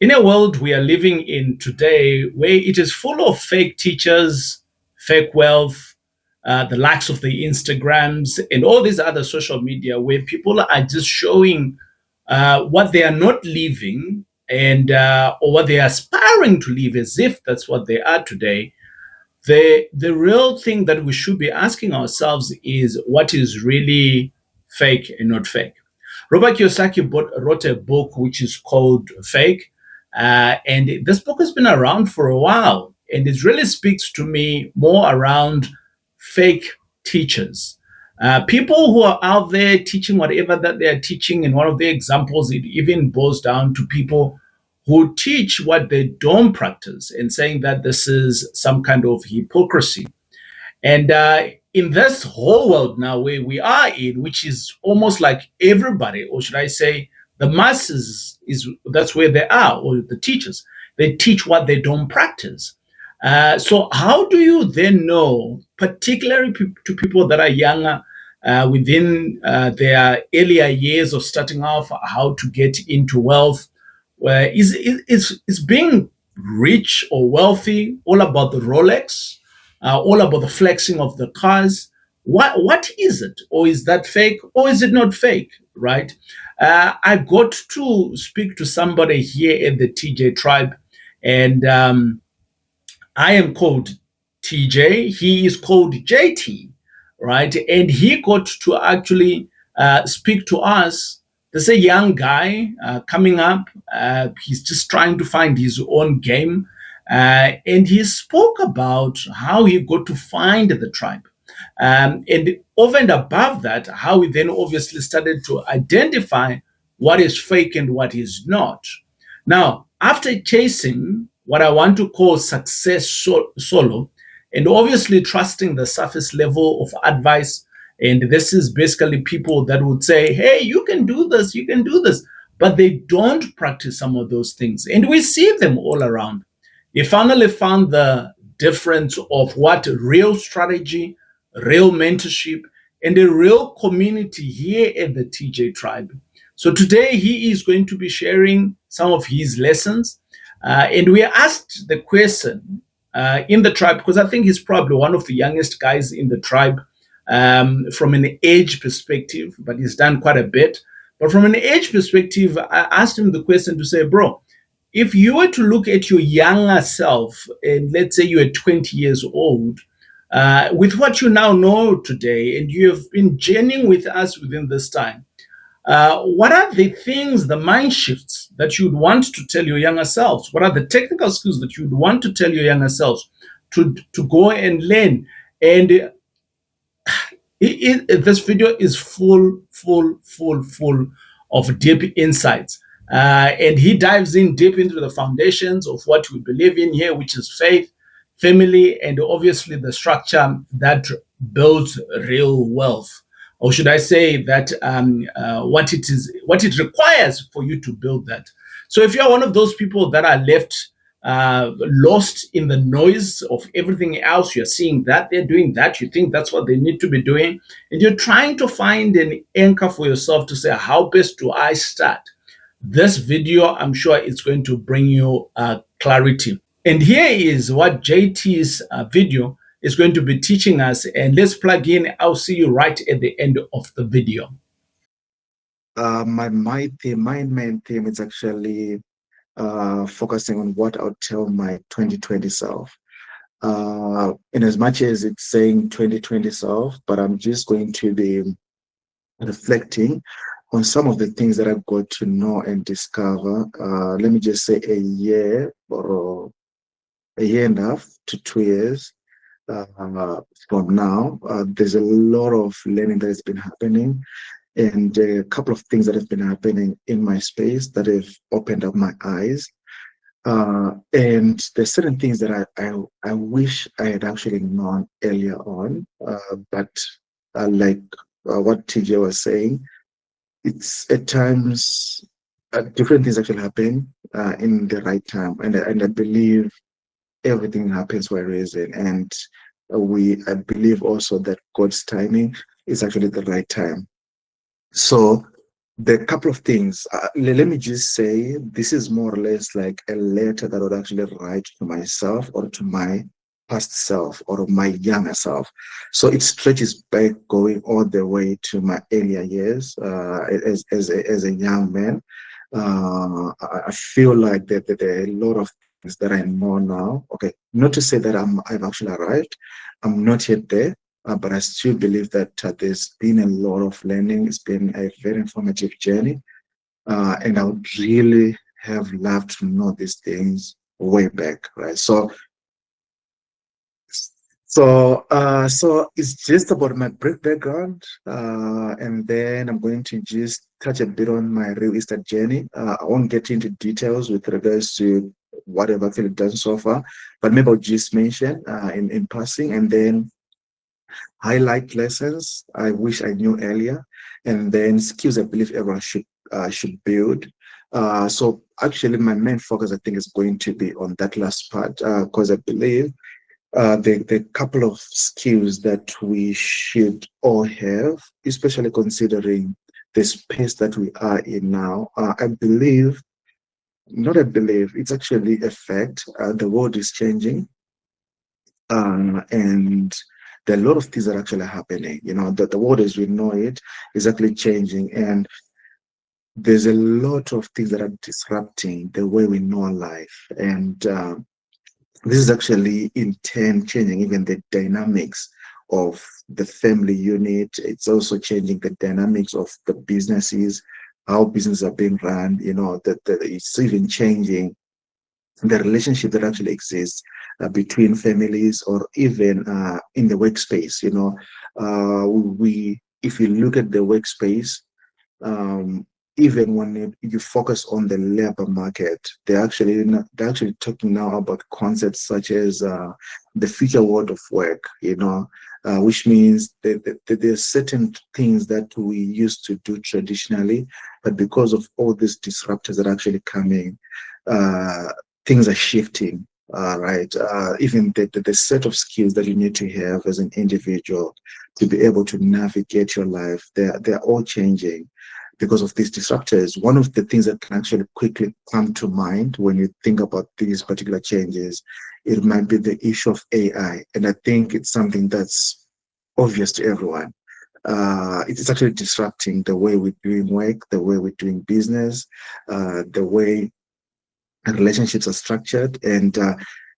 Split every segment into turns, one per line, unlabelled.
In a world we are living in today where it is full of fake teachers, fake wealth, the likes of the Instagrams and all these other social media where people are just showing what they are not living and or what they are aspiring to live as if that's what they are today. The real thing that we should be asking ourselves is what is really fake and not fake. Robert Kiyosaki wrote a book which is called Fake, and this book has been around for a while, and it really speaks to me more around fake teachers. People who are out there teaching whatever that they are teaching, and one of the examples, it even boils down to people who teach what they don't practice and saying that this is some kind of hypocrisy. And in this whole world now where we are in, which is almost like everybody, or should I say, the masses is that's where they are, or the teachers, they teach what they don't practice. So how do you then know, particularly to people that are younger, within their earlier years of starting off, how to get into wealth? Is being rich or wealthy all about the Rolex, all about the flexing of the cars? What is it, or is that fake, or is it not fake? Right? I got to speak to somebody here at the TJ Tribe, and I am called TJ. He is called JT, right? And he got to actually speak to us. There's a young guy coming up. He's just trying to find his own game. And he spoke about how he got to find the tribe. And over and above that, how he then obviously started to identify what is fake and what is not. Now, after chasing what I want to call success solo, and obviously trusting the surface level of advice, and this is basically people that would say, hey, you can do this, you can do this, but they don't practice some of those things. And we see them all around. He finally found the difference of what real strategy, real mentorship, and a real community here at the TJ Tribe. So today he is going to be sharing some of his lessons. And we asked the question in the tribe, because I think he's probably one of the youngest guys in the tribe from an age perspective, but he's done quite a bit. But from an age perspective, I asked him the question to say, bro, if you were to look at your younger self, and let's say you're 20 years old, with what you now know today, and you have been journeying with us within this time, what are the things, the mind shifts that you'd want to tell your younger selves? What are the technical skills that you'd want to tell your younger selves to go and learn? And this video is full of deep insights. And he dives in deep into the foundations of what we believe in here, which is faith, family, and obviously the structure that builds real wealth. Or should I say that what it requires for you to build that. So if you're one of those people that are left lost in the noise of everything else, you're seeing that they're doing that, you think that's what they need to be doing, and you're trying to find an anchor for yourself to say, how best do I start? This video, I'm sure it's going to bring you clarity. And here is what JT's video is going to be teaching us. And let's plug in. I'll see you right at the end of the video.
My main theme is actually focusing on what I'll tell my 2020 self. In as much as it's saying 2020 self, but I'm just going to be reflecting on some of the things that I've got to know and discover. Let me just say a year and a half to 2 years from now. There's a lot of learning that has been happening, and a couple of things that have been happening in my space that have opened up my eyes. And there's certain things that I wish I had actually known earlier on, but like what TJ was saying, it's at times different things actually happen in the right time, and I believe everything happens for a reason, and I believe also that God's timing is actually the right time. So There are a couple of things. Let me just say, this is more or less like a letter that I would actually write to myself or to my past self or my younger self. So it stretches back going all the way to my earlier years as a young man. I feel like that there are a lot of things that I know now. Okay, not to say that I've actually arrived. I'm not yet there, but I still believe that there's been a lot of learning. It's been a very informative journey, and I would really have loved to know these things way back, right? So it's just about my brief background, and then I'm going to just touch a bit on my real estate journey. I won't get into details with regards to what I've actually done so far, but maybe I'll just mention in passing, and then highlight lessons I wish I knew earlier, and then skills I believe everyone should build. So actually, my main focus I think is going to be on that last part because I believe the couple of skills that we should all have, especially considering the space that we are in now. I believe, not I believe, it's actually a fact. The world is changing, and there are a lot of things that are actually happening. You know, that the world as we know it is actually changing, and there's a lot of things that are disrupting the way we know life. And this is actually in turn changing even the dynamics of the family unit. It's also changing the dynamics of the businesses, how businesses are being run. You know, that it's even changing the relationship that actually exists between families or even in the workspace. You know, if you look at the workspace, um, even when you focus on the labor market, they're actually talking now about concepts such as the future world of work. You know, which means that there's certain things that we used to do traditionally, but because of all these disruptors that are actually coming, uh, things are shifting. Right, even the set of skills that you need to have as an individual to be able to navigate your life, they're all changing because of these disruptors. One of the things that can actually quickly come to mind when you think about these particular changes, it might be the issue of AI. And I think it's something that's obvious to everyone. It's actually disrupting the way we're doing work, the way we're doing business, the way relationships are structured. And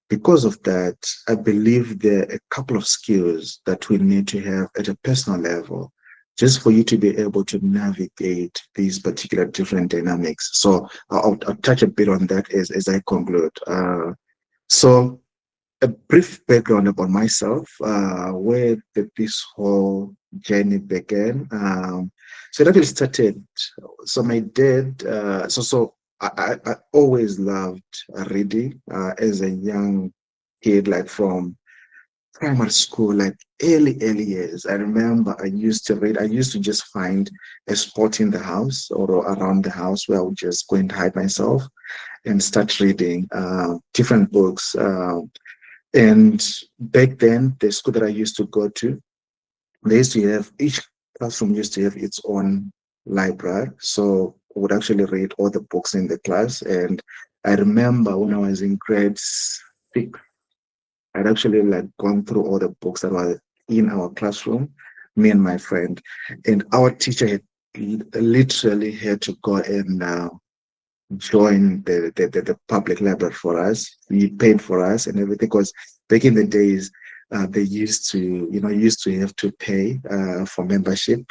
because of that, I believe there are a couple of skills that we need to have at a personal level just for you to be able to navigate these particular different dynamics. So I'll touch a bit on that as I conclude. So a brief background about myself, where this whole journey began. So it actually started. So my dad. I always loved reading as a young kid, like from primary school, like early years. I remember I used to read. I used to just find a spot in the house or around the house where I would just go and hide myself and start reading different books. And back then, the school that I used to go to, they used to have each classroom used to have its own library. So I would actually read all the books in the class. And I remember when I was in grade 6, I'd actually like gone through all the books that were in our classroom, me and my friend. And our teacher had literally had to go and join the public library for us. He paid for us and everything because back in the days, they used to, used to have to pay for membership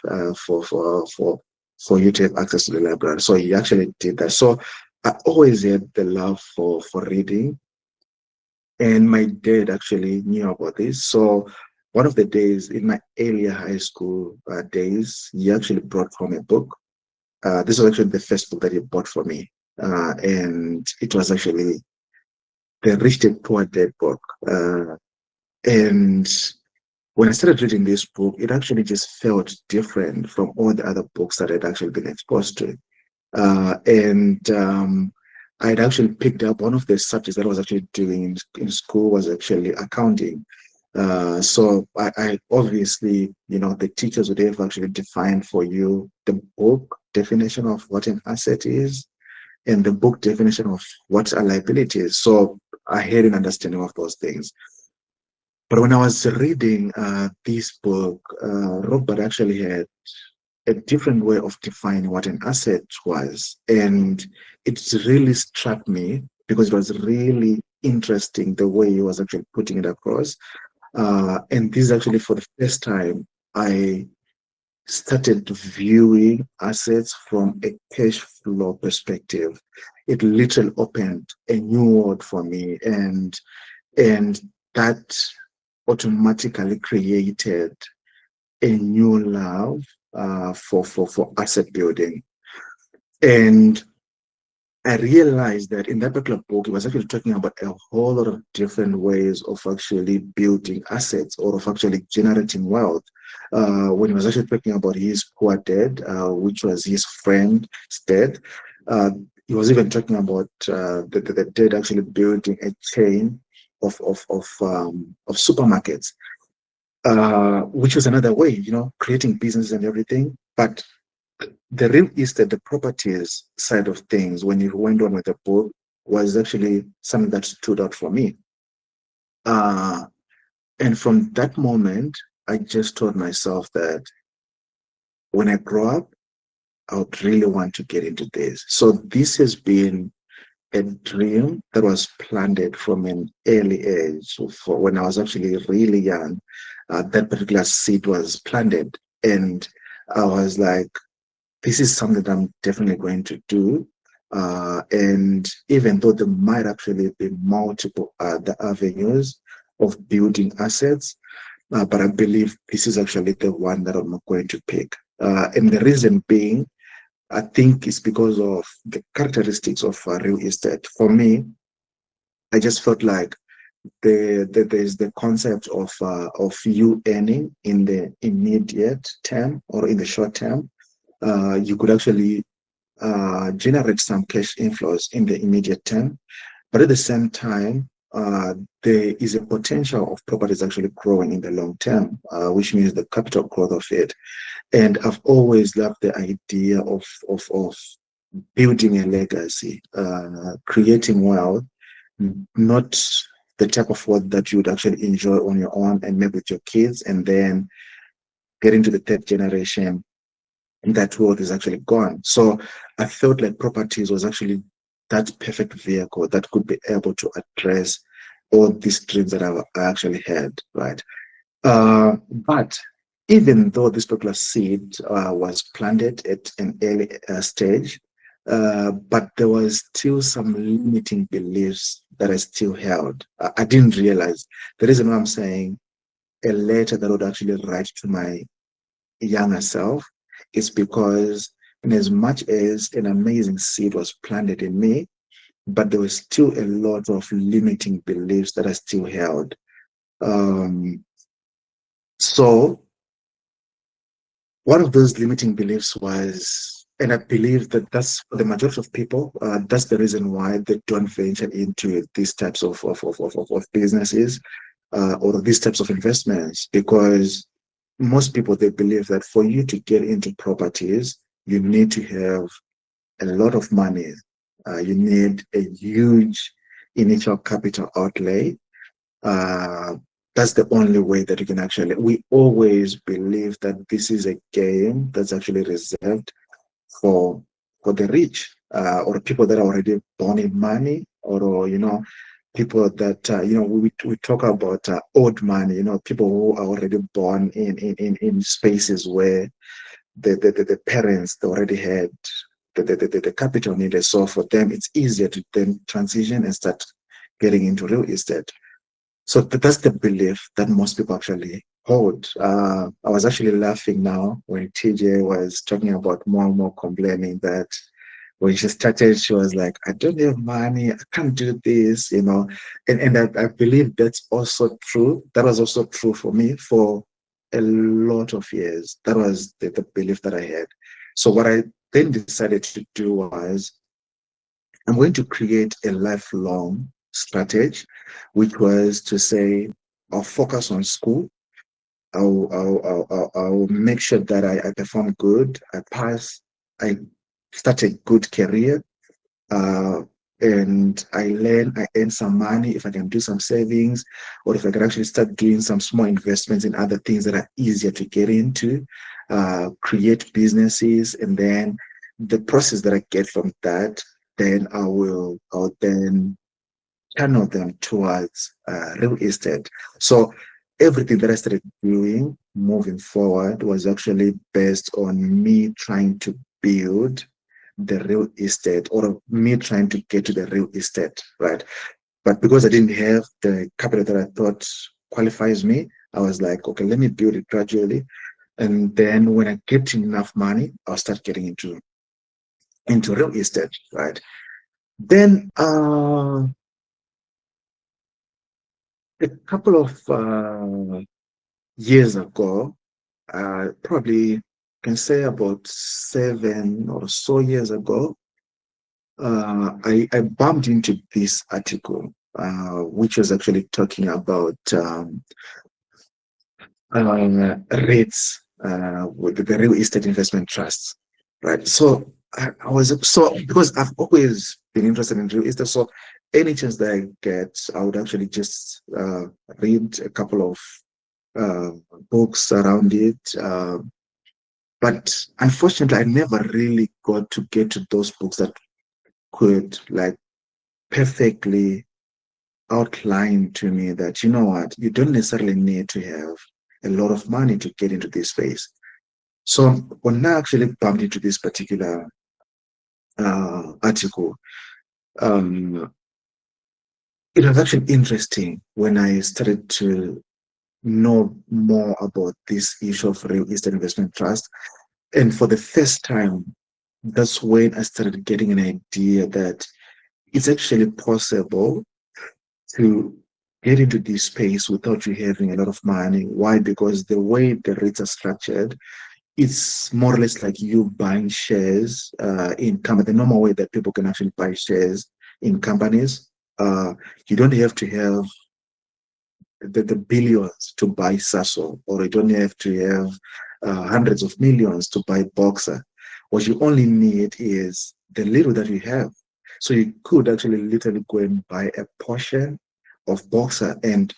for you to have access to the library. So he actually did that. So I always had the love for reading, and my dad actually knew about this. So one of the days in my earlier high school days, he actually brought home a book. This was actually the first book that he bought for me. And it was actually the Rich Dad Poor Dad book. And when I started reading this book, it actually just felt different from all the other books that I'd actually been exposed to. And I'd actually picked up one of the subjects that I was actually doing in school was actually accounting. So I obviously, the teachers would have actually defined for you the book definition of what an asset is and the book definition of what a liability is. So I had an understanding of those things. But when I was reading this book, Robert actually had a different way of defining what an asset was. And it really struck me because it was really interesting the way he was actually putting it across. And this is actually for the first time I started viewing assets from a cash flow perspective. It literally opened a new world for me, and that automatically created a new love for asset building. And I realized that in that particular book, it was actually talking about a whole lot of different ways of actually building assets or of actually generating wealth. When he was actually talking about his poor dad, which was his friend's dad, uh, he was even talking about the dad actually building a chain of supermarkets, which was another way, creating business and everything. But the real estate, the properties side of things, when you went on with the book, was actually something that stood out for me. Uh, and from that moment, I just told myself that when I grow up, I would really want to get into this. So this has been a dream that was planted from an early age. So for when I was actually really young, that particular seed was planted. And I was like, this is something that I'm definitely going to do. And even though there might actually be multiple other avenues of building assets, but I believe this is actually the one that I'm going to pick. And the reason being, I think it's because of the characteristics of real estate. For me, I just felt like there's the concept of you earning in the immediate term or in the short term. You could actually generate some cash inflows in the immediate term, but at the same time, there is a potential of properties actually growing in the long term, which means the capital growth of it. And I've always loved the idea of building a legacy, creating wealth, not the type of wealth that you would actually enjoy on your own and maybe with your kids, and then getting to the third generation, and that wealth is actually gone. So I felt like properties was actually that perfect vehicle that could be able to address all these dreams that I actually had, right? But even though this particular seed was planted at an early stage, but there was still some limiting beliefs that I still held. I didn't realize. The reason why I'm saying a letter that I would actually write to my younger self is because in as much as an amazing seed was planted in me, but there was still a lot of limiting beliefs that I still held. Um, so one of those limiting beliefs was, and I believe that that's for the majority of people, that's the reason why they don't venture into these types of businesses or these types of investments, because most people, they believe that for you to get into properties, you need to have a lot of money. You need a huge initial capital outlay. Uh, that's the only way that you can actually. We always believe that this is a game that's actually reserved for the rich or people that are already born in money, or people that we talk about old money. People who are already born in spaces where the parents they already had the capital needed. So for them, it's easier to then transition and start getting into real estate. So that's the belief that most people actually hold. I was actually laughing now when TJ was talking about more and more complaining that when she started, she was like, I don't have money, I can't do this. And I believe that's also true. That was also true for me for a lot of years. That was the belief that I had. So what I then decided to do was I'm going to create a lifelong strategy, which was to say, I'll focus on school. I'll make sure that I perform good, I pass I start a good career, uh, and I earn some money if I can do some savings, or if I can actually start doing some small investments in other things that are easier to get into, create businesses, and then the process that I get from that, then I'll then channel them towards real estate. So everything that I started doing moving forward was actually based on me trying to build the real estate, or me trying to get to the real estate, right? But because I didn't have the capital that I thought qualifies me, I was like, okay, let me build it gradually. And then when I get enough money, I'll start getting into real estate, right? Then a couple of years ago, probably can say about 7 or so years ago, I bumped into this article, which was actually talking about REITs, with the real estate investment trusts, right? So I was so because I've always been interested in real estate, so any chance that I get, I would actually just read a couple of uh, books around it. But unfortunately, I never really got to get to those books that could like perfectly outline to me that, you know what, you don't necessarily need to have a lot of money to get into this space. So when I actually bumped into this particular article, um, it was actually interesting when I started to know more about this issue of real estate investment trust. And for the first time, that's when I started getting an idea that it's actually possible to get into this space without you having a lot of money. Why? Because the way the rates are structured, it's more or less like you buying shares in company, the normal way that people can actually buy shares in companies. You don't have to have the billions to buy Sasso, or you don't have to have hundreds of millions to buy Boxer. What you only need is the little that you have. So you could actually literally go and buy a portion of Boxer, and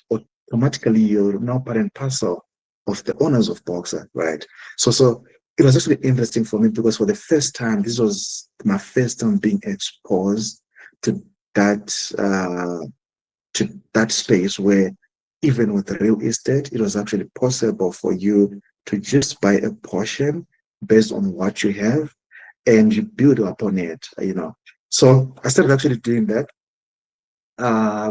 automatically you're now part and parcel of the owners of Boxer, right? So it was actually interesting for me because for the first time, this was my first time being exposed to that space where even with real estate, it was actually possible for you to just buy a portion based on what you have and you build upon it. So I started actually doing that,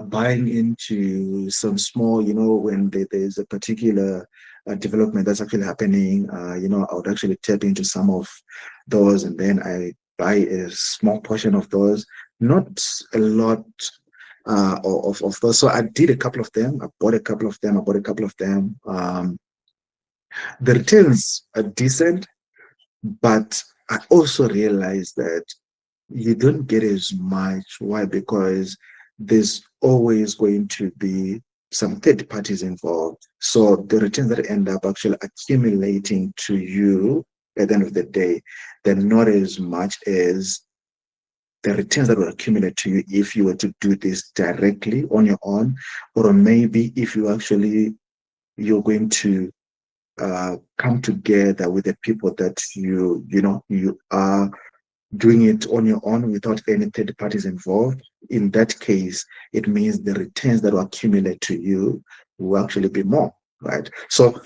buying into some small, when there's a particular development that's actually happening, I would actually tap into some of those, and then I buy a small portion of those, not a lot of those. So I did a couple of them. I bought a couple of them. I bought a couple of them. The returns are decent, but I also realized that you don't get as much. Why? Because there's always going to be some third parties involved. So the returns that end up actually accumulating to you at the end of the day, they're not as much as the returns that will accumulate to you if you were to do this directly on your own, or maybe if you're going to come together with the people that you are doing it on your own without any third parties involved. In that case, it means the returns that will accumulate to you will actually be more, right? So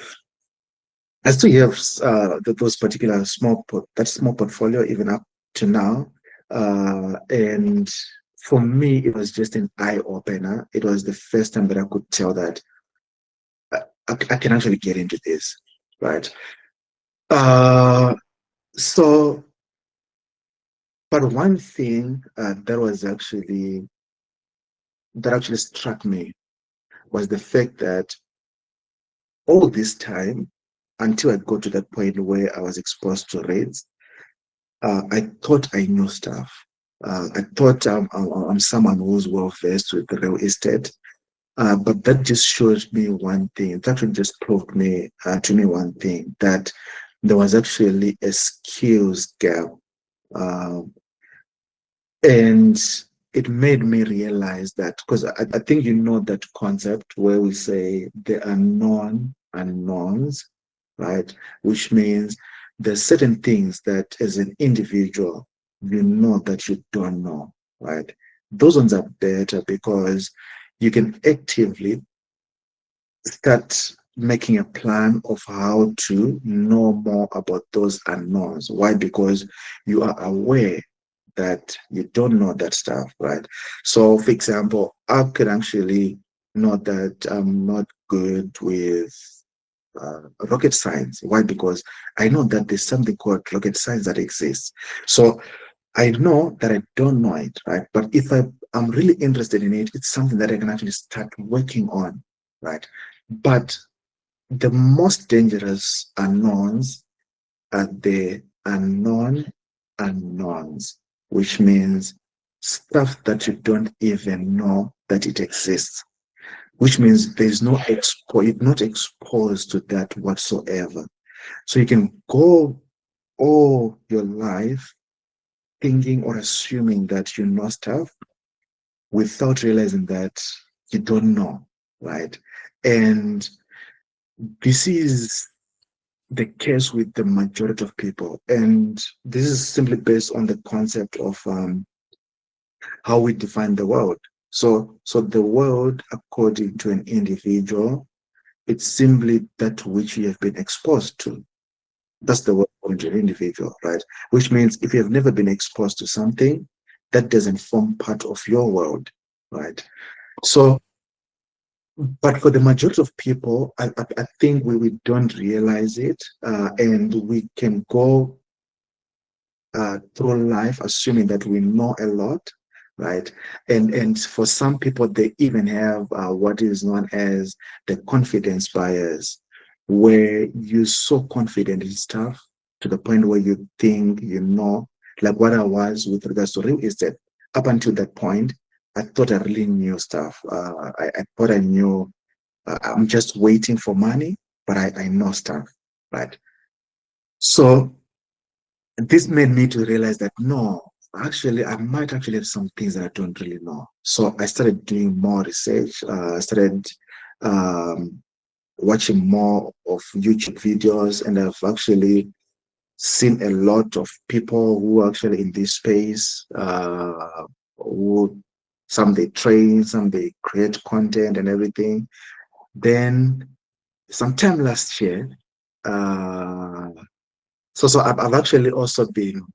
I still have those particular that small portfolio even up to now, and for me, it was just an eye opener. It was the first time that I could tell that I can actually get into this, right? Uh, so, but one thing that actually struck me was the fact that all this time, until I got to that point where I was exposed to rates, I thought I knew stuff. I thought I'm someone who's well versed with the real estate, but that just showed me one thing. It actually just proved to me one thing, that there was actually a skills gap Uh, and it made me realize that, because I think you know that concept where we say there are known unknowns, right? Which means there's certain things that as an individual, you know that you don't know, right? Those ones are better because you can actively start making a plan of how to know more about those unknowns. Why? Because you are aware that you don't know that stuff, right? So, for example, I can actually know that I'm not good with rocket science. Why? Because I know that there's something called rocket science that exists. So I know that I don't know it, right? But if I'm really interested in it, it's something that I can actually start working on, right? But the most dangerous unknowns are the unknown unknowns, which means stuff that you don't even know that it exists, which means there's no you're not exposed to that whatsoever. So you can go all your life thinking or assuming that you know stuff without realizing that you don't know, right? And this is the case with the majority of people. And this is simply based on the concept of how we define the world. So the world, according to an individual, it's simply that which you have been exposed to. That's the world according to an individual, right? Which means if you have never been exposed to something, that doesn't form part of your world, right? So, but for the majority of people, I think we don't realize it, and we can go through life assuming that we know a lot, right? And for some people, they even have what is known as the confidence bias, where you're so confident in stuff to the point where you think you know, like what I was with regards to real estate. Up until that point, I thought I really knew stuff. I thought I knew. I'm just waiting for money, but I know stuff, right? So this made me to realize that no, actually, I might actually have some things that I don't really know. So I started doing more research. I started um, watching more of YouTube videos, and I've actually seen a lot of people who are actually in this space. Who some they train, some they create content and everything. Then sometime last year, uh, so I've actually also been,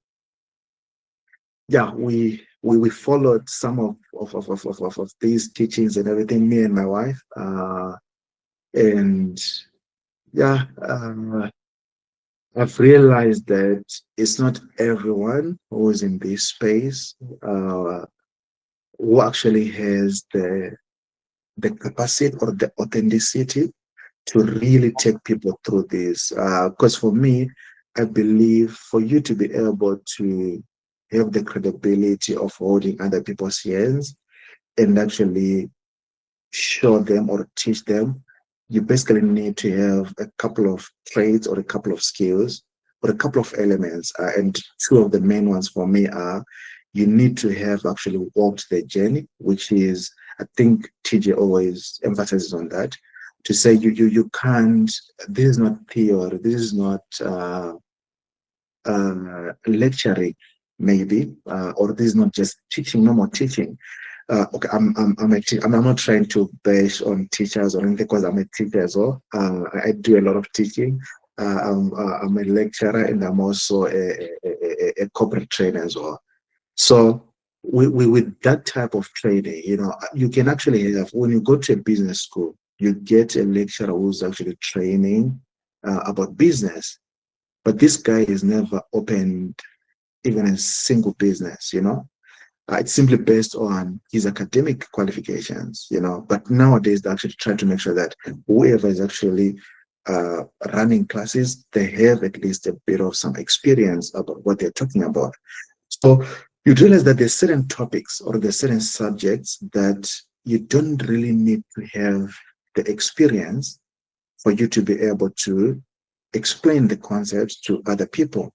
yeah, we followed some of these teachings and everything, me and my wife, and yeah, I've realized that it's not everyone who is in this space uh, who actually has the capacity or the authenticity to really take people through this. Because for me, I believe for you to be able to have the credibility of holding other people's hands and actually show them or teach them, you basically need to have a couple of traits or a couple of skills or a couple of elements. And two of the main ones for me are you need to have actually walked the journey, which is, I think TJ always emphasizes on that, to say you can't, this is not theory, this is not lecturing, maybe, or this is not just teaching, no more teaching. Okay, I'm not trying to bash on teachers or anything because I'm a teacher as well. I do a lot of teaching. I'm a lecturer and I'm also a corporate trainer as well. So with that type of training, you can actually have, when you go to a business school, you get a lecturer who's actually training about business, but this guy is never opened even a single business. It's simply based on his academic qualifications. But nowadays, they actually try to make sure that whoever is actually running classes, they have at least a bit of some experience about what they're talking about. So you realize that there's certain topics or there's certain subjects that you don't really need to have the experience for you to be able to explain the concepts to other people.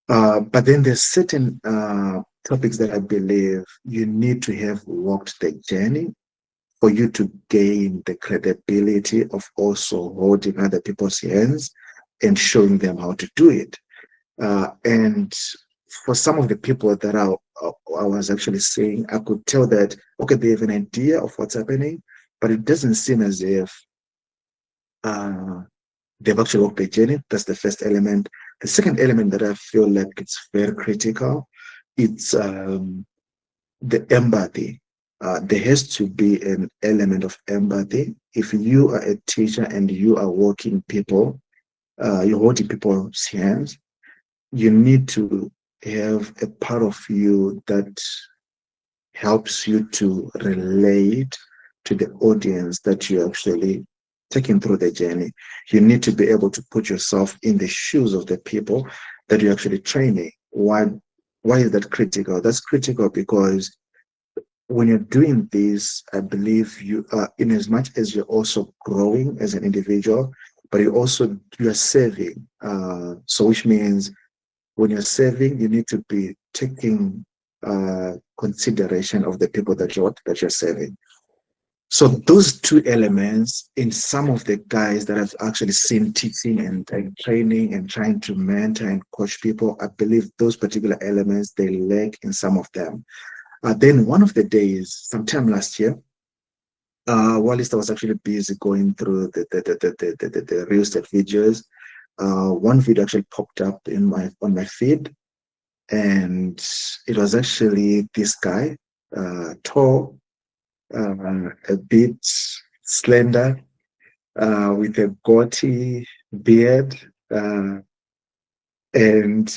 But then there's certain topics that I believe you need to have walked the journey for you to gain the credibility of also holding other people's hands and showing them how to do it. And for some of the people that I was actually saying, I could tell that, okay, they have an idea of what's happening, but it doesn't seem as if uh, they've actually walked the journey. That's the first element. The second element that I feel like it's very critical, it's the empathy. There has to be an element of empathy. If you are a teacher and you are working people, you're holding people's hands, you need to have a part of you that helps you to relate to the audience that you're actually taking through the journey. You need to be able to put yourself in the shoes of the people that you're actually training. Why is that critical? That's critical because when you're doing this, I believe you are, in as much as you're also growing as an individual, but you're serving. So which means when you're serving, you need to be taking consideration of the people that you're serving. So those two elements, in some of the guys that I've actually seen teaching and training and trying to mentor and coach people, I believe those particular elements they lack in some of them. Then one of the days, sometime last year, while I was actually busy going through the real estate videos, one video actually popped up on my feed, and it was actually this guy, tall, a bit slender, with a goatee beard, uh, and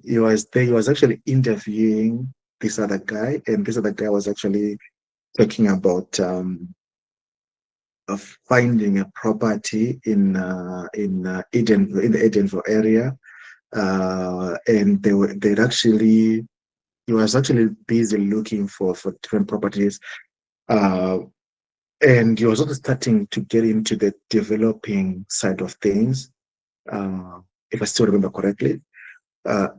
he was there. He was actually interviewing this other guy, and this other guy was actually talking about of finding a property in Eden in the Edenville area, and they'd actually he was actually busy looking for different properties, uh, and he was also starting to get into the developing side of things, uh, if I still remember correctly. Uh,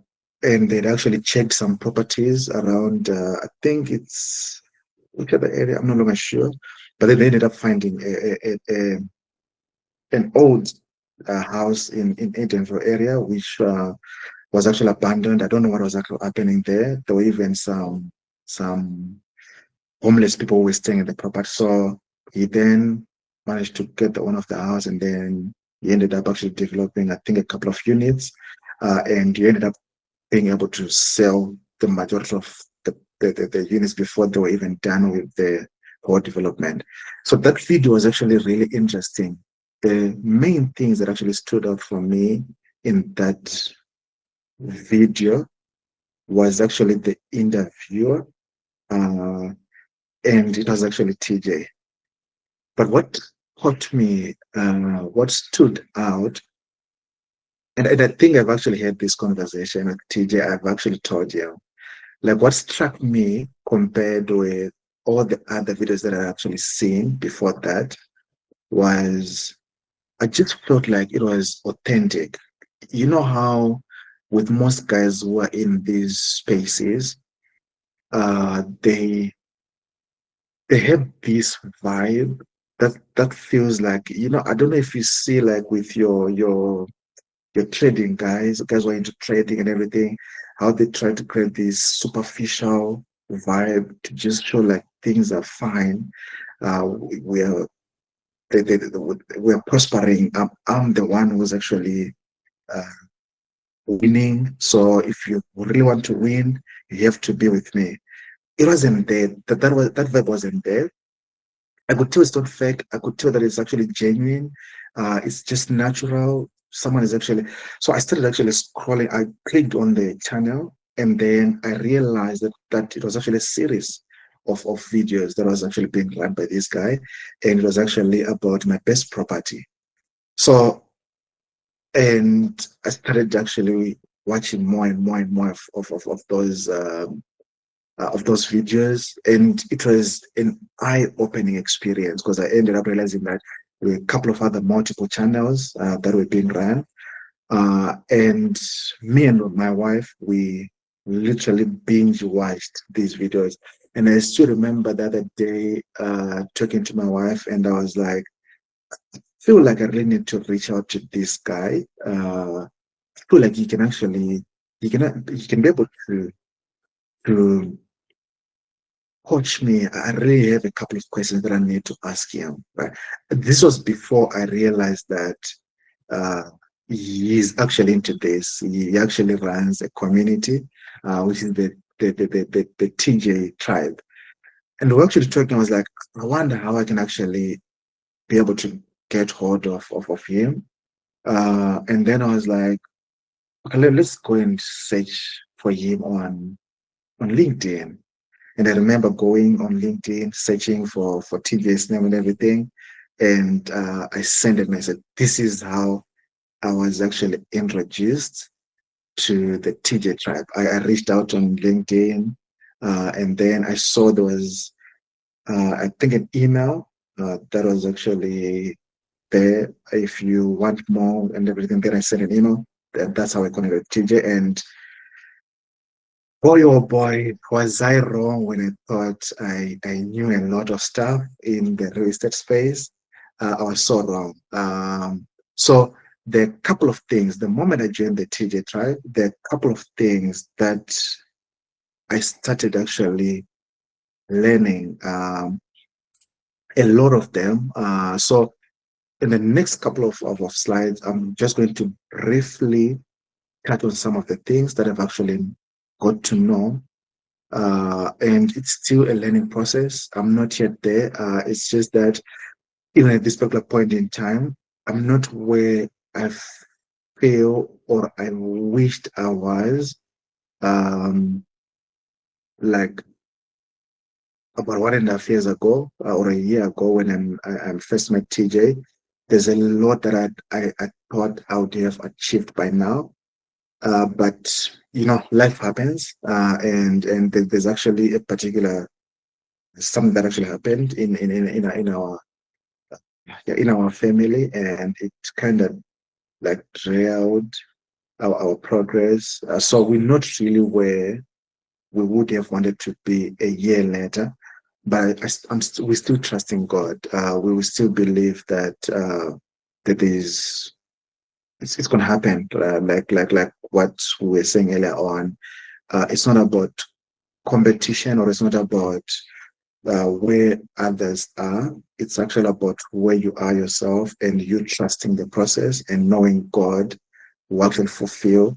and they'd actually checked some properties around, I think it's which other area, I'm no longer sure, but then they ended up finding an old house in Edenville area, which was actually abandoned. I don't know what was actually happening there. There were even some homeless people who were staying in the property. So he then managed to get the owner of the house, and then he ended up actually developing, I think, a couple of units, and he ended up being able to sell the majority of the units before they were even done with the whole development. So that video was actually really interesting. The main things that actually stood out for me in that video was actually the interviewer, uh, and it was actually TJ. But what caught me, what stood out, and I think I've actually had this conversation with TJ, I've actually told you, like what struck me compared with all the other videos that I actually seen before that was I just felt like it was authentic. You know how with most guys who are in these spaces, they have this vibe that feels like, I don't know if you see like with your trading guys who are into trading and everything, how they try to create this superficial vibe to just show like things are fine. We are we are prospering. I'm the one who's actually uh, winning. So if you really want to win, you have to be with me. It wasn't there. That vibe wasn't there. I could tell it's not fake. I could tell that it's actually genuine. It's just natural. Someone is actually. So I started actually scrolling. I clicked on the channel, and then I realized that it was actually a series of videos that was actually being run by this guy, and it was actually about my best property. So, and I started actually watching more and more and more of those videos, and it was an eye-opening experience because I ended up realizing that there were a couple of other multiple channels that were being run, And me and my wife, we literally binge watched these videos. And I still remember the other day talking to my wife, and I was like, feel like I really need to reach out to this guy. Feel like he can be able to coach me. I really have a couple of questions that I need to ask him. Right? This was before I realized that uh, he's actually into this. He actually runs a community, which is the TJ tribe. And we're actually talking. I was like, I wonder how I can actually be able to get hold of him. And then I was like, okay, let's go and search for him on LinkedIn. And I remember going on LinkedIn, searching for TJ's name and everything. And I sent it and I said, this is how I was actually introduced to the TJ tribe. I reached out on LinkedIn, and then I saw there was, I think, an email that was actually there. If you want more and everything, then I sent an email. That's how I connected with TJ. And boy, oh boy, was I wrong when I thought I knew a lot of stuff in the real estate space. I was so wrong. So there are a couple of things. The moment I joined the TJ tribe, there are a couple of things that I started actually learning, a lot of them. So in the next couple of slides, I'm just going to briefly touch on some of the things that I've actually got to know, and it's still a learning process. I'm not yet there. It's just that even at this particular point in time, I'm not where I feel or I wished I was. Like about 1.5 years ago, or a year ago, when I first met TJ. There's a lot that I thought I would have achieved by now. But life happens, and there's actually a particular something that actually happened in our family, and it kind of like derailed our progress. So we're not really where we would have wanted to be a year later. But we're still trusting God. We will still believe that it's going to happen. Like what we were saying earlier on. It's not about competition, or it's not about where others are. It's actually about where you are yourself, and you trusting the process and knowing God will actually fulfill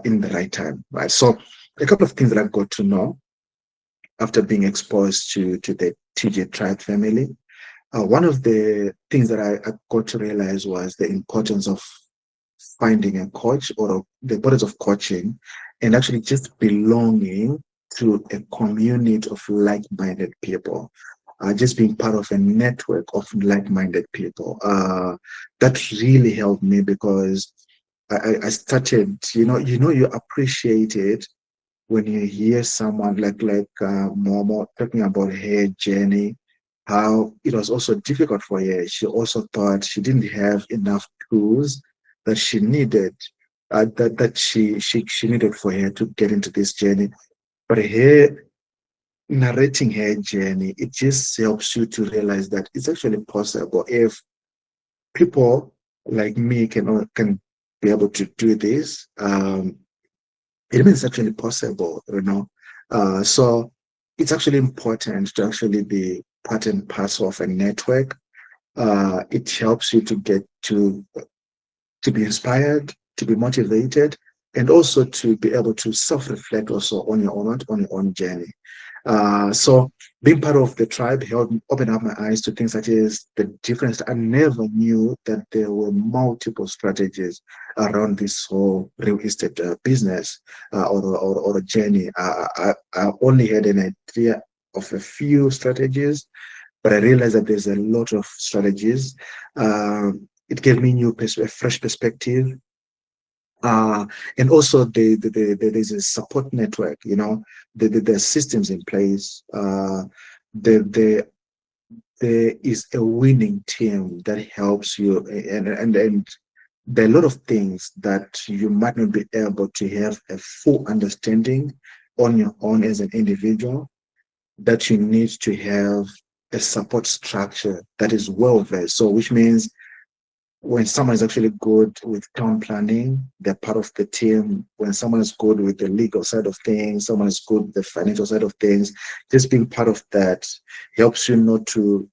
in the right time, right? So a couple of things that I got to know after being exposed to the TJ tribe family. One of the things that I got to realize was the importance of finding a coach, or the importance of coaching, and actually just belonging to a community of like-minded people. Just being part of a network of like-minded people. That really helped me, because I started, you appreciate it when you hear someone like Momo talking about her journey, how it was also difficult for her. She also thought she didn't have enough tools that she needed, that she needed for her to get into this journey. But her narrating her journey, it just helps you to realize that it's actually possible. If people like me can be able to do this, it means it's actually possible. So it's actually important to actually be part and parcel of a network. It helps you to get to be inspired, to be motivated, and also to be able to self-reflect also on your own journey. So being part of the tribe helped me open up my eyes to things such as the difference. I never knew that there were multiple strategies around this whole real estate business, or a journey. I only had an idea of a few strategies, but I realized that there's a lot of strategies. It gave me a fresh perspective, uh, and also there's a support network. The systems in place. The, the there is a winning team that helps you, and there are a lot of things that you might not be able to have a full understanding on your own as an individual, that you need to have a support structure that is well versed. So, which means when someone is actually good with town planning, they're part of the team. When someone is good with the legal side of things, someone is good with the financial side of things, just being part of that helps you not to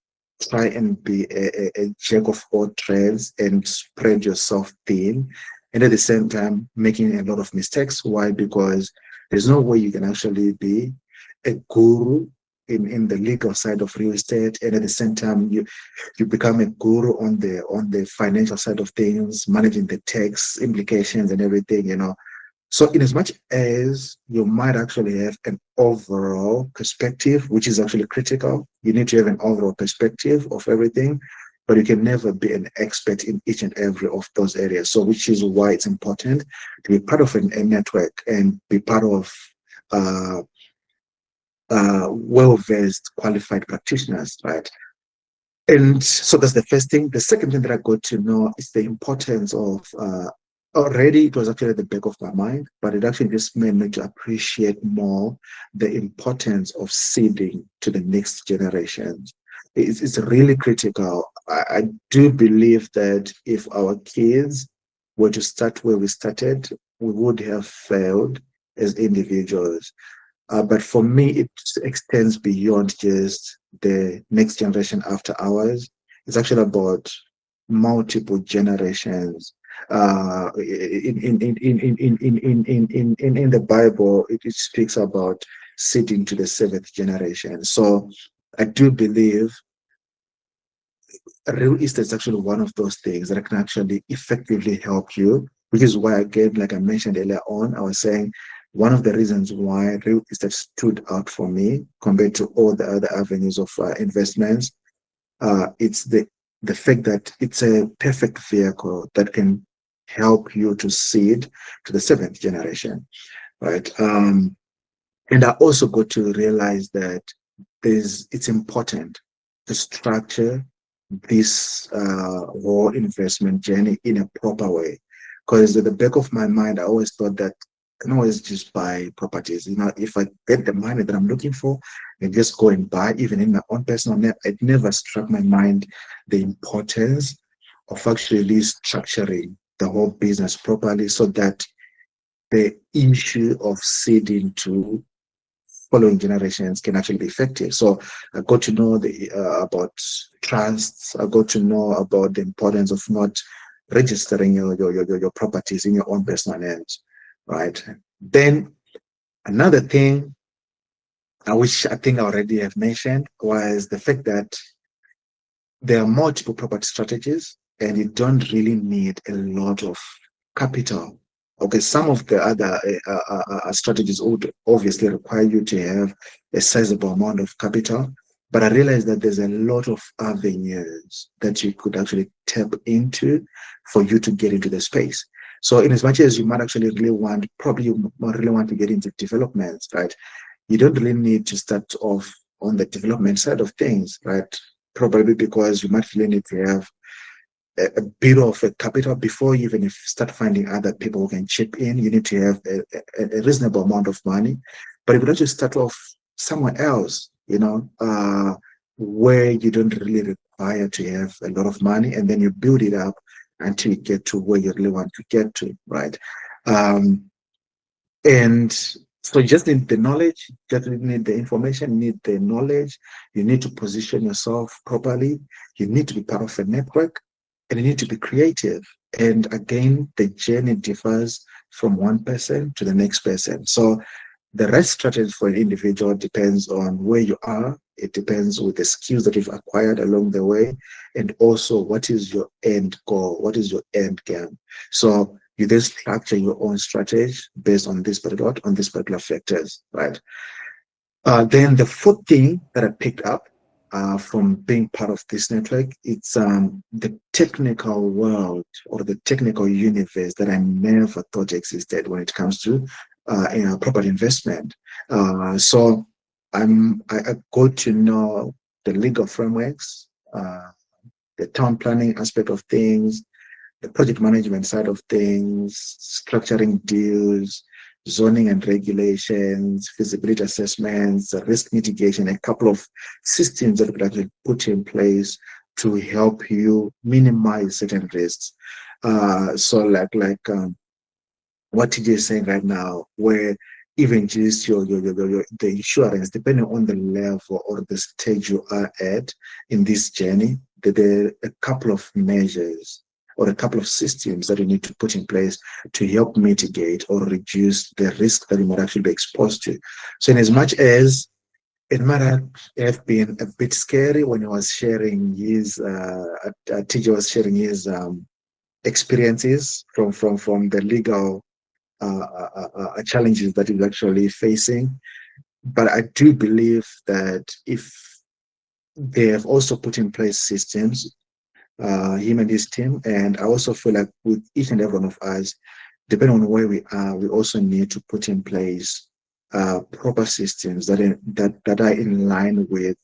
try and be a jack of all trades and spread yourself thin. And at the same time, making a lot of mistakes. Why? Because there's no way you can actually be a guru in the legal side of real estate, and at the same time you become a guru on the financial side of things, managing the tax implications and everything, you know. So in as much as you might actually have an overall perspective, which is actually critical, you need to have an overall perspective of everything, but you can never be an expert in each and every of those areas. So which is why it's important to be part of a network and be part of uh, well-versed, qualified practitioners, right? And so that's the first thing. The second thing that I got to know is the importance of, already it was actually at the back of my mind, but it actually just made me to appreciate more the importance of seeding to the next generation. It's really critical. I do believe that if our kids were to start where we started, we would have failed as individuals. But for me, it extends beyond just the next generation after ours. It's actually about multiple generations. In the Bible, it speaks about seeding to the seventh generation. So I do believe real estate is actually one of those things that can actually effectively help you, which is why, again, like I mentioned earlier on, I was saying one of the reasons why real estate stood out for me compared to all the other avenues of investments, it's the fact that it's a perfect vehicle that can help you to seed to the seventh generation, right? And I also got to realize that it's important to structure this whole investment journey in a proper way. Because at the back of my mind, I always thought that I can always just buy properties. You know, if I get the money that I'm looking for, and just go and buy, even in my own personal net, it never struck my mind the importance of actually structuring the whole business properly so that the issue of seeding to following generations can actually be effective. So I got to know about trusts. I got to know about the importance of not registering your properties in your own personal names, right? Then another thing, which I think I already have mentioned, was the fact that there are multiple property strategies and you don't really need a lot of capital. Okay, some of the other strategies would obviously require you to have a sizable amount of capital, but I realized that there's a lot of avenues that you could actually tap into for you to get into the space. So, in as much as you might actually really want, probably you might really want to get into developments, right? You don't really need to start off on the development side of things, right? Probably because you might really need to have a bit of a capital before you even if start finding other people who can chip in. You need to have a reasonable amount of money, but if you don't just start off somewhere else, you know, where you don't really require to have a lot of money, and then you build it up until you get to where you really want to get to, right? Um, and so you just need the knowledge, just need the information, need the knowledge. You need to position yourself properly. You need to be part of a network, and you need to be creative. And again, the journey differs from one person to the next person. So the right strategy for an individual depends on where you are. It depends with the skills that you've acquired along the way, and also what is your end goal, what is your end game. So you then structure your own strategy based on these particular factors, right? Then the fourth thing that I picked up from being part of this network, it's the technical world or the technical universe that I never thought existed when it comes to property investment. So I got to know the legal frameworks, the town planning aspect of things, the project management side of things, structuring deals, zoning and regulations, feasibility assessments, risk mitigation, a couple of systems that we could actually put in place to help you minimize certain risks. So what TJ is saying right now, where even just the insurance, depending on the level or the stage you are at in this journey, there are a couple of measures or a couple of systems that you need to put in place to help mitigate or reduce the risk that you might actually be exposed to. So in as much as it might have been a bit scary when he was sharing his, TJ was sharing his experiences from the legal challenges that he's actually facing. But I do believe that if they have also put in place systems, him and his team, and I also feel like with each and every one of us, depending on where we are, we also need to put in place proper systems that are in line with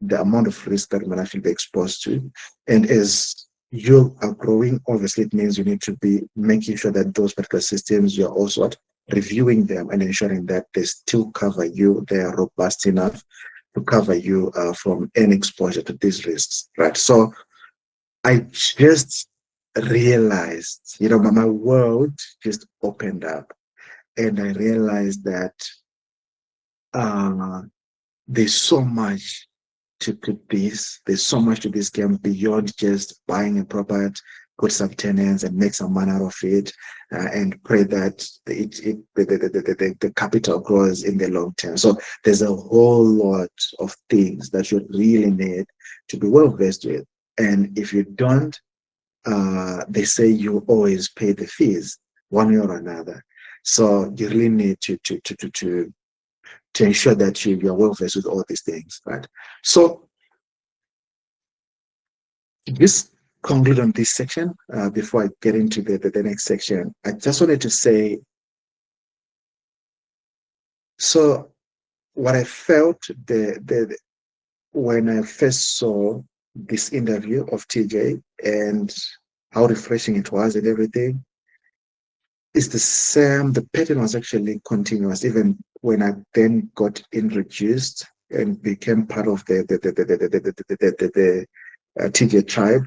the amount of risk that we might actually be exposed to. And as you are growing, obviously it means you need to be making sure that those particular systems, you're also reviewing them and ensuring that they still cover you, they are robust enough to cover you from any exposure to these risks, right? So I just realized, my world just opened up, and I realized that uh, there's so much to this. There's so much to this game beyond just buying a property, put some tenants, and make some money out of it, and pray that the capital grows in the long term. So there's a whole lot of things that you really need to be well versed with. And if you don't, they say you always pay the fees one way or another. So you really need to ensure that you're well versed with all these things, right? So this conclude on this section before I get into the next section. I just wanted to say, so what I felt when I first saw this interview of TJ and how refreshing it was and everything, it's the same. The pattern was actually continuous, even when I then got introduced and became part of the TJ tribe.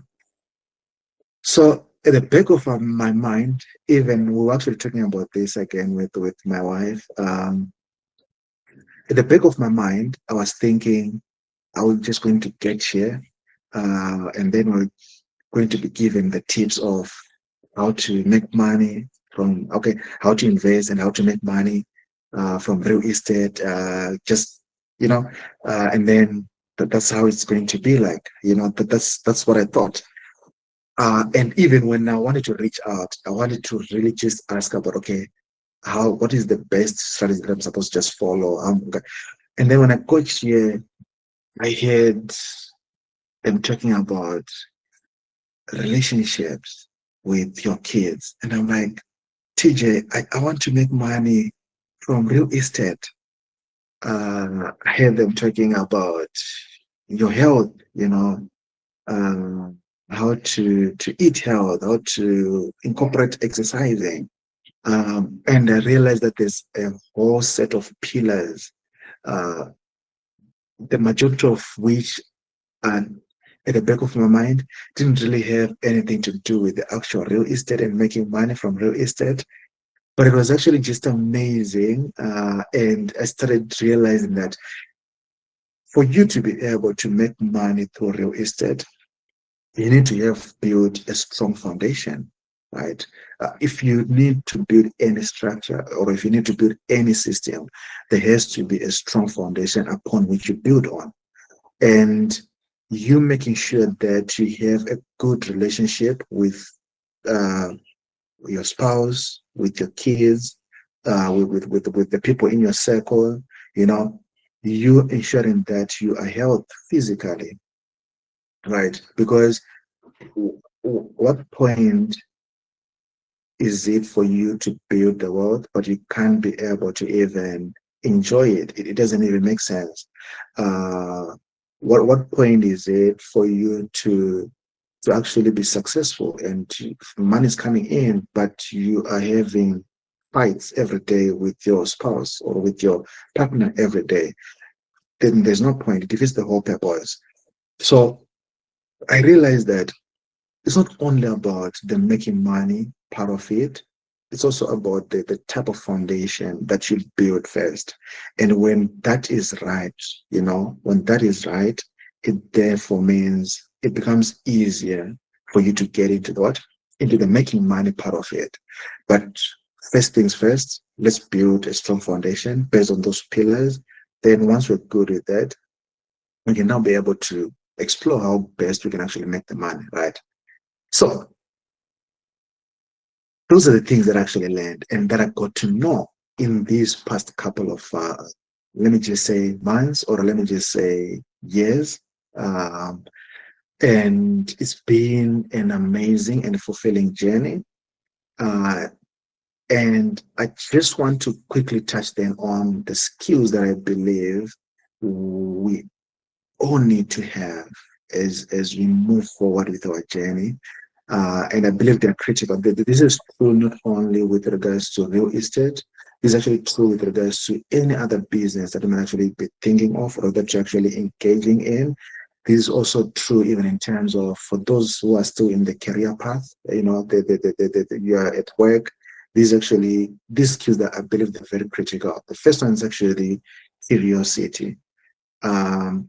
So at the back of my mind, even we were actually talking about this again with my wife. At the back of my mind, I was thinking I was just going to get here, and then we're going to be given the tips of how to make money from, how to invest and how to make money from real estate, just, and then that's how it's going to be like, that's what I thought. And even when I wanted to reach out, I wanted to really just ask about, okay, what is the best strategy that I'm supposed to just follow? Okay. And then when I got here, I heard them talking about relationships with your kids. And I'm like, TJ, I want to make money from real estate. I heard them talking about your health, um, how to eat health, how to incorporate exercising. And I realized that there's a whole set of pillars, uh, the majority of which are at the back of my mind didn't really have anything to do with the actual real estate and making money from real estate. But it was actually just amazing. And I started realizing that for you to be able to make money through real estate, you need to have built a strong foundation, right? If you need to build any structure or if you need to build any system, there has to be a strong foundation upon which you build on. And you making sure that you have a good relationship with uh, your spouse, with your kids, with the people in your circle, you ensuring that you are healthy physically, right? Because what point is it for you to build the world, but you can't be able to even enjoy it? It doesn't even make sense. What point is it for you to to actually be successful and money is coming in, but you are having fights every day with your spouse or with your partner every day, then there's no point. It defeats the whole purpose. So I realized that it's not only about the making money part of it, it's also about the type of foundation that you build first. And when that is right, when that is right, it therefore means it becomes easier for you to get into what? Into the making money part of it. But first things first, let's build a strong foundation based on those pillars. Then once we're good with that, we can now be able to explore how best we can actually make the money, right? So those are the things that I actually learned and that I got to know in these past couple of, let me just say, months, or let me just say years. Um, and it's been an amazing and fulfilling journey. Uh, and I just want to quickly touch then on the skills that I believe we all need to have as we move forward with our journey. And I believe they're critical. This is true not only with regards to real estate, this is actually true with regards to any other business that you might actually be thinking of or that you're actually engaging in. This is also true even in terms of for those who are still in the career path, you are at work. These skills that I believe they're very critical. The first one is actually curiosity. Um,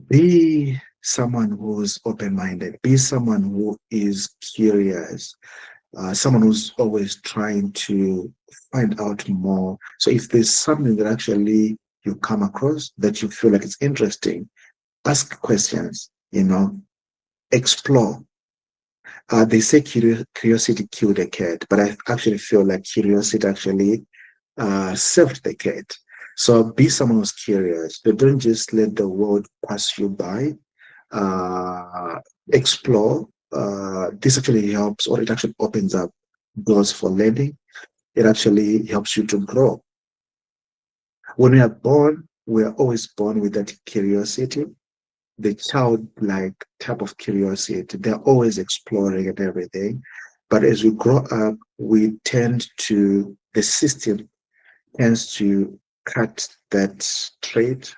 be someone who's open-minded, be someone who is curious, someone who's always trying to find out more. So if there's something that actually you come across that you feel like it's interesting, ask questions, explore. They say curiosity killed the cat, but I actually feel like curiosity actually served the cat. So be someone who's curious. But don't just let the world pass you by. Explore. This actually helps, or it actually opens up doors for learning. It actually helps you to grow. When we are born, we are always born with that curiosity, the childlike type of curiosity. They're always exploring and everything. But as we grow up, the system tends to cut that trait,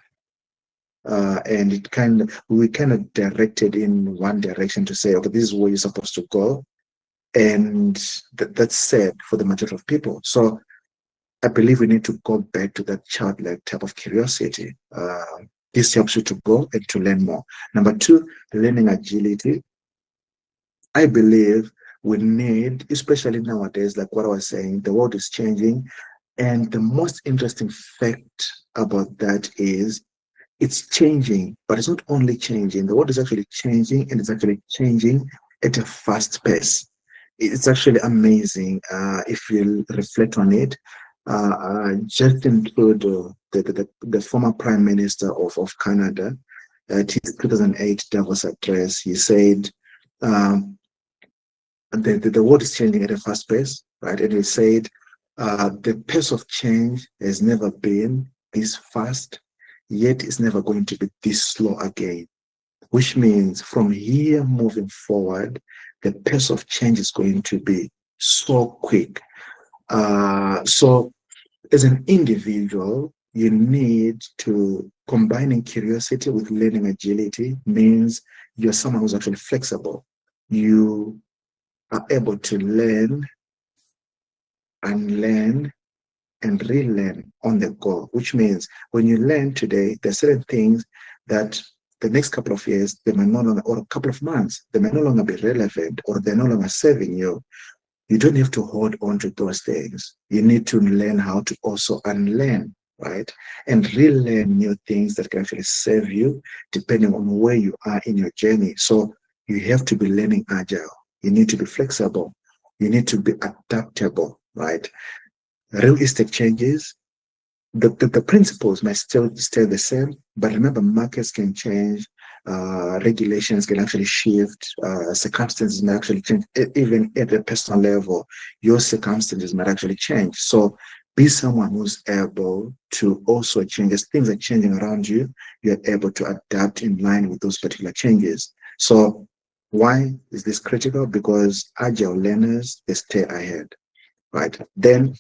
and we kind of directed in one direction to say, okay, this is where you're supposed to go. And that's sad for the majority of people. So I believe we need to go back to that childlike type of curiosity. This helps you to grow and to learn more. Number two, learning agility. I believe we need, especially nowadays, like what I was saying, the world is changing. And the most interesting fact about that is it's changing, but it's not only changing. The world is actually changing, and it's actually changing at a fast pace. It's actually amazing if you reflect on it. Justin Trudeau, the former Prime Minister of Canada, at his 2008 Davos address, he said, the world is changing at a fast pace, right? And he said, the pace of change has never been this fast, yet it's never going to be this slow again, which means from here moving forward, the pace of change is going to be so quick. So as an individual, you need to combining curiosity with learning agility means you're someone who's actually flexible. You are able to learn and learn and relearn on the go, which means when you learn today, there are certain things that the next couple of years, they may no longer, or a couple of months, they may no longer be relevant or they're no longer serving you. You don't have to hold on to those things. You need to learn how to also unlearn, right? And relearn new things that can actually serve you depending on where you are in your journey. So you have to be learning agile. You need to be flexible. You need to be adaptable, right? Real estate changes. The principles might still stay the same, but remember, markets can change, regulations can actually shift, circumstances may actually change, even at a personal level, your circumstances might actually change. So be someone who's able to also change. As things are changing around you, you're able to adapt in line with those particular changes. So why is this critical? Because agile learners, they stay ahead, right? Then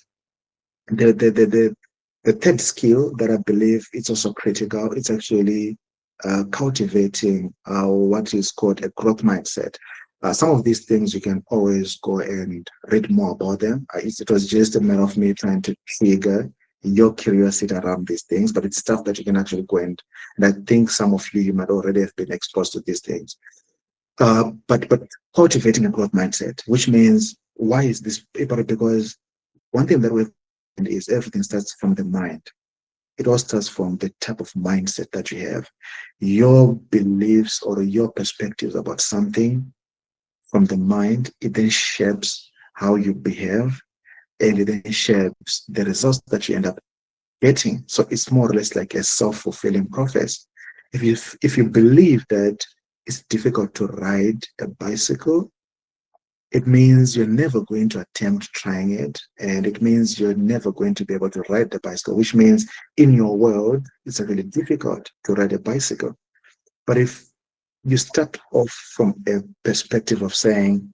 the the the the, the third skill that I believe it's also critical, it's actually cultivating what is called a growth mindset. Some of these things you can always go and read more about them. It was just a matter of me trying to trigger your curiosity around these things, but it's stuff that you can actually go and I think some of you might already have been exposed to these things. But cultivating a growth mindset, which means why is this important? Because one thing that we've is everything starts from the mind. It all starts from the type of mindset that you have. Your beliefs or your perspectives about something from the mind, it then shapes how you behave and it then shapes the results that you end up getting. So it's more or less like a self-fulfilling prophecy. If you believe that it's difficult to ride a bicycle, it means you're never going to attempt trying it, and it means you're never going to be able to ride the bicycle, which means in your world, it's really difficult to ride a bicycle. But if you start off from a perspective of saying,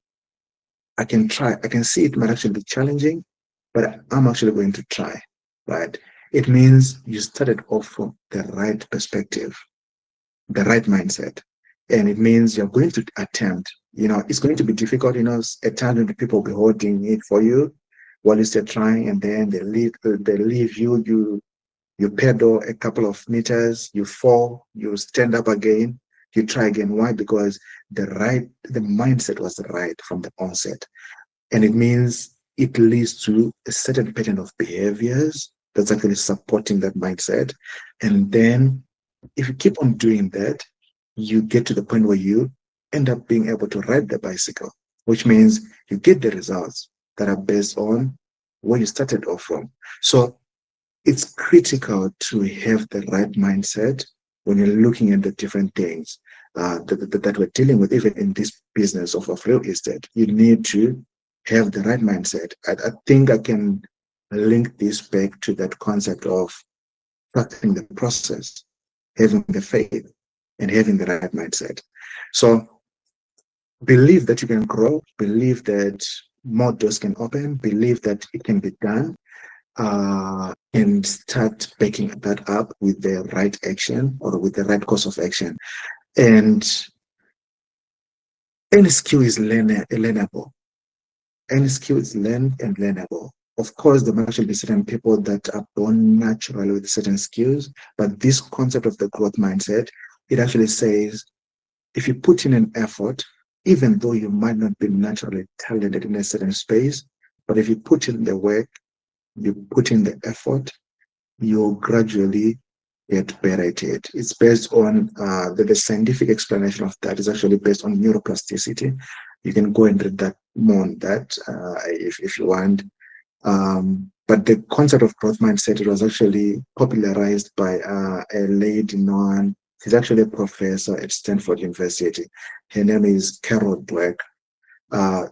I can try, I can see it might actually be challenging, but I'm actually going to try, right? It means you started off from the right perspective, the right mindset. And it means you're going to attempt. It's going to be difficult, at times when people will be holding it for you while you're still trying, and then they leave you, you pedal a couple of meters, you fall, you stand up again, you try again. Why? Because the mindset was right from the onset. And it means it leads to a certain pattern of behaviors that's actually supporting that mindset. And then if you keep on doing that, you get to the point where you end up being able to ride the bicycle, which means you get the results that are based on where you started off from. So it's critical to have the right mindset when you're looking at the different things that we're dealing with, even in this business of real estate. You need to have the right mindset. I think I can link this back to that concept of trusting the process, having the faith, and having the right mindset. So believe that you can grow, believe that more doors can open, believe that it can be done, and start backing that up with the right action or with the right course of action. And any skill is learnable. Any skill is learned and learnable. Of course, there might actually be certain people that are born naturally with certain skills, but this concept of the growth mindset, it actually says if you put in an effort, even though you might not be naturally talented in a certain space, but if you put in the work, you put in the effort, you'll gradually get better at it. It's based on the scientific explanation of that is actually based on neuroplasticity. You can go and read that more on that if you want. But the concept of growth mindset, it was actually popularized by a lady known, she's actually a professor at Stanford University. Her name is Carol Dweck. Uh,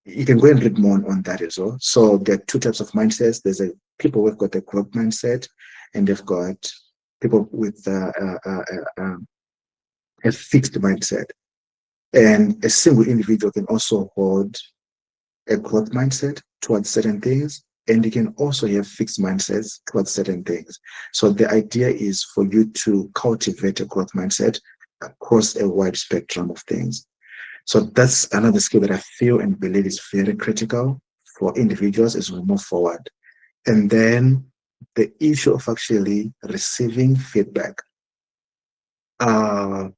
you can go and read more on that as well. So there are two types of mindsets. There's people who've got a growth mindset, and they've got people with a fixed mindset. And a single individual can also hold a growth mindset towards certain things, and you can also have fixed mindsets towards certain things. So the idea is for you to cultivate a growth mindset across a wide spectrum of things. So that's another skill that I feel and believe is very critical for individuals as we move forward. And then the issue of actually receiving feedback. I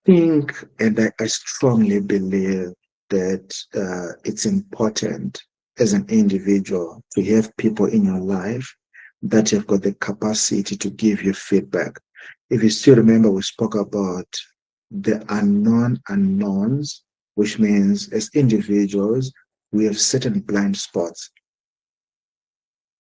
think, and I strongly believe that it's important as an individual to have people in your life that have got the capacity to give you feedback. If you still remember, we spoke about the unknown unknowns, which means as individuals, we have certain blind spots.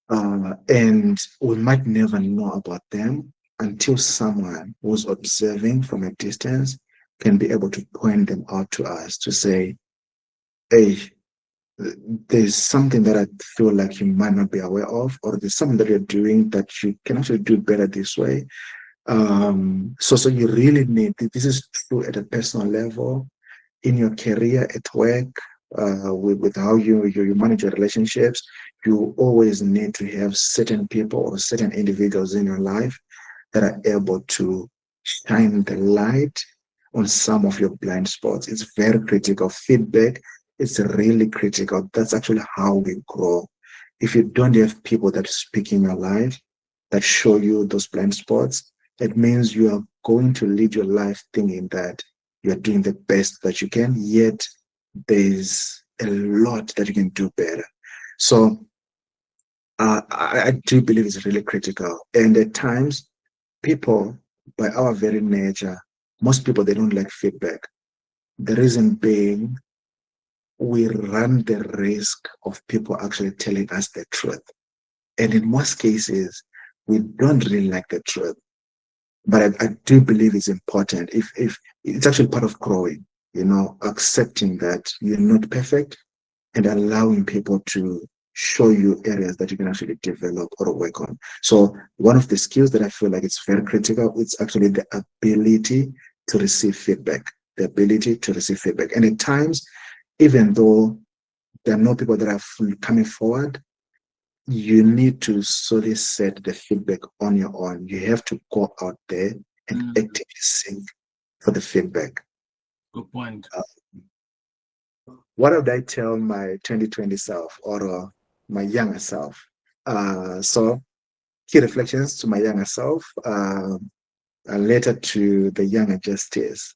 And we might never know about them until someone who's observing from a distance can be able to point them out to us to say, hey, there's something that I feel like you might not be aware of, or there's something that you're doing that you can actually do better this way. So you really need, this is true at a personal level, in your career, at work, with how you manage your relationships. You always need to have certain people or certain individuals in your life that are able to shine the light on some of your blind spots. It's very critical. Feedback is really critical. That's actually how we grow. If you don't have people that speak in your life, that show you those blind spots, it means you are going to lead your life thinking that you're doing the best that you can, yet there's a lot that you can do better. So I do believe it's really critical. And at times, people, by our very nature, most people, they don't like feedback. The reason being, we run the risk of people actually telling us the truth. And in most cases, we don't really like the truth. But I do believe it's important. If it's actually part of growing, accepting that you're not perfect and allowing people to show you areas that you can actually develop or work on. So one of the skills that I feel like it's very critical, it's actually the ability to receive feedback. The ability to receive feedback. And at times, even though there are no people that are coming forward, you need to solicit the feedback on your own. You have to go out there and actively seek for the feedback.
Good point.
What would I tell my 2020 self or my younger self? So, key reflections to my younger self, later to the younger justice.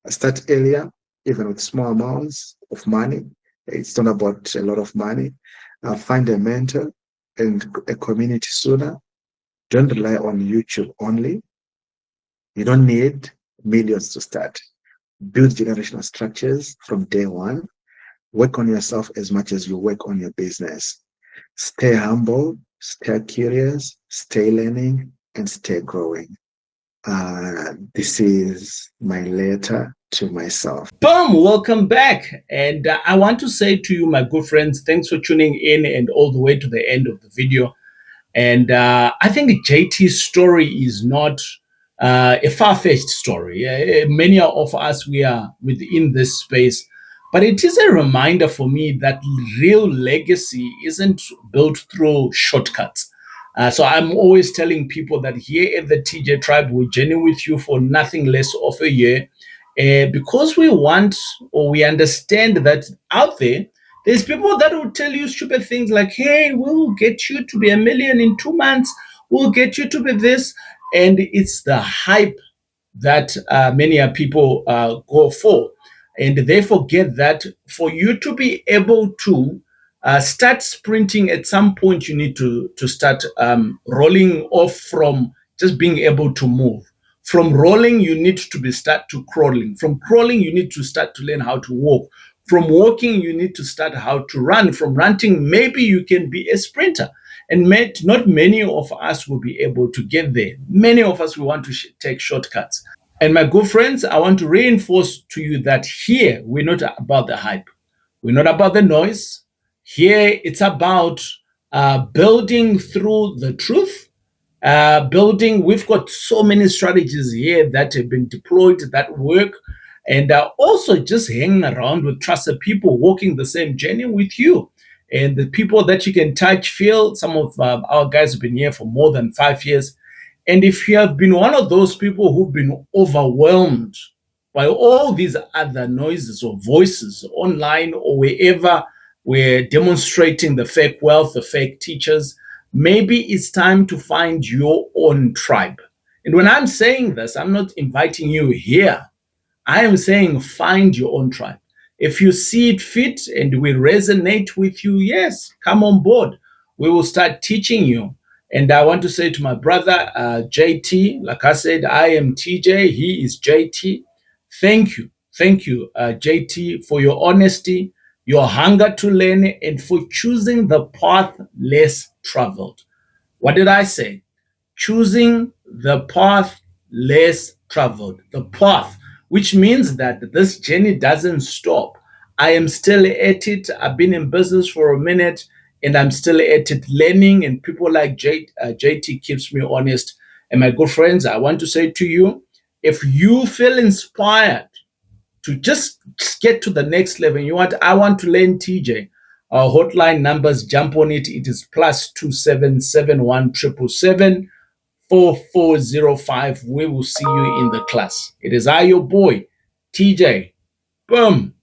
Start earlier, even with small amounts of money. It's not about a lot of money. Find a mentor and a community sooner. Don't rely on YouTube only. You don't need millions to start. Build generational structures from day one. Work on yourself as much as you work on your business. Stay humble, stay curious, stay learning, and stay growing. This is my letter to myself.
Boom, welcome back. And I want to say to you, my good friends, thanks for tuning in and all the way to the end of the video. And I think JT's story is not a far-fetched story. Many of us, we are within this space. But it is a reminder for me that real legacy isn't built through shortcuts. So I'm always telling people that here at the TJ Tribe, we're journeying with you for nothing less of a year. Because we want or we understand that out there's people that will tell you stupid things like, hey, we'll get you to be a million in 2 months. We'll get you to be this. And it's the hype that many people go for. And they forget that for you to be able to start sprinting, at some point you need to start rolling off from just being able to move. From rolling, you need to be start to crawling. From crawling, you need to start to learn how to walk. From walking, you need to start how to run. From running, maybe you can be a sprinter. And not many of us will be able to get there. Many of us will want to take shortcuts. And my good friends, I want to reinforce to you that here we're not about the hype. We're not about the noise. Here it's about building through the truth. Building, we've got so many strategies here that have been deployed that work. And also just hanging around with trusted people walking the same journey with you. And the people that you can touch, feel. Some of our guys have been here for more than 5 years. And if you have been one of those people who've been overwhelmed by all these other noises or voices online or wherever we're demonstrating the fake wealth, the fake teachers, maybe it's time to find your own tribe. And when I'm saying this, I'm not inviting you here. I am saying find your own tribe. If you see it fit and we resonate with you, yes, come on board. We will start teaching you. And I want to say to my brother, JT, like I said, I am TJ, he is JT. Thank you. Thank you, JT, for your honesty, your hunger to learn, and for choosing the path less traveled. What did I say? Choosing the path less traveled, the path, which means that this journey doesn't stop. I am still at it. I've been in business for a minute and I'm still at it learning, and people like JT keeps me honest. And my good friends, I want to say to you, if you feel inspired to just get to the next level, I want to learn TJ. Our hotline numbers, jump on it. It is +2771777 4405. We will see you in the class. It is I, your boy, TJ. Boom.